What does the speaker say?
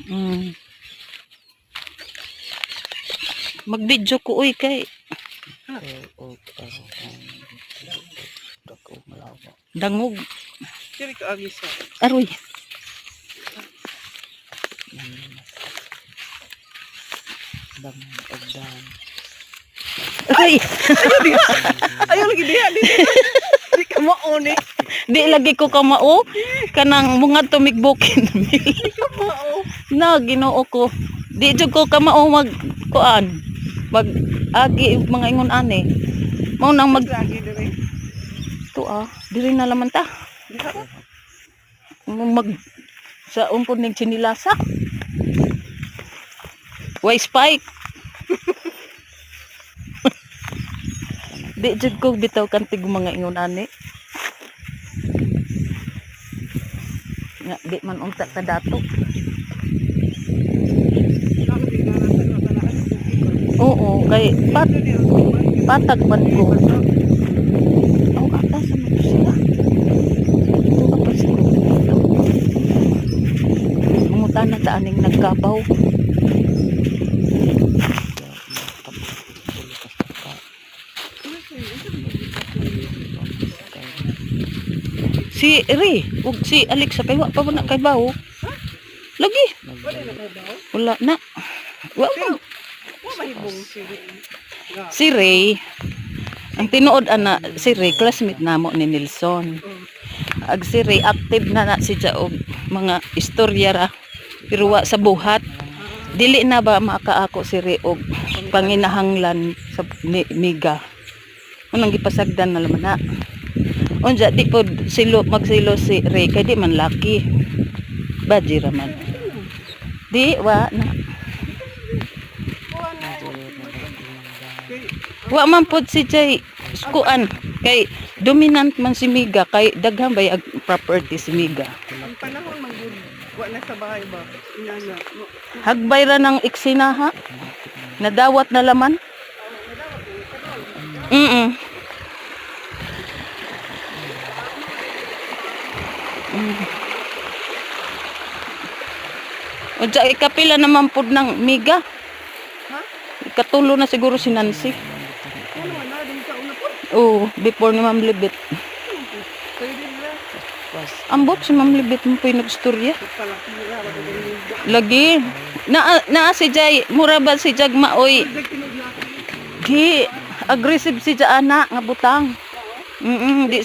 Mm. Mag-video ko uy kay dangog. Kiri ka agi sa. Aroy. Aroy. Ayaw lagi diha di. Di ka mao ni. Di lagi ko kamao kanang mga tumigbukin. Di ka mao. Na Ginoo ko. Di jud ko kamao mag kuan. Mag agi mga ingon ani. Mao nang mag Lagi diri. diri na laman ta. Diha ba? Mag sa umpod ning sinilasa. Why spike? Di jud ko bitaw kantig mga ingon ani. Nga di man unta ta dato. Oo, kay patag man ko. Ang ata sa mga sila. Ito ka pa siguro. Mungutan na taaning nagkabaw. Si Ri, ug si Alexa kay wa pa na kay bawo. Lagi. Wala na. Wa pa. Wa mahibong si. Si Ray, ang tinuod ana si Ray classmate namo ni Nelson. Ag si Ray active na siya og mga istorya ra pero wa sa buhat. Dili na ba makaako si Ray og panginahanglan sa miga. Unang gipasagdan na laman na. Unja di pod magsilo si Ray kay di man laki. Baji ra man. Di wa na. Wa man pod si Jay kuan kay dominant man si Miga kay daghan bay ag property si Miga. Ang panahon man gud wa na sa bahay ba. Inana. Hagbay ra ng iksinaha. Nadawat na laman. Mm. Unsa ikapila naman pod ng Miga? Ha? Ikatulo na siguro si Nancy. Ano na din sa una po. Oh, before ni Ma'am Libet. Kayo din na. Ambot si Ma'am Libet mo po yung nagstorya. Palaki na ba din. Lagi. Na si Jay, mura ba si Jag maoy? Di aggressive si Ja ana nga butang. Di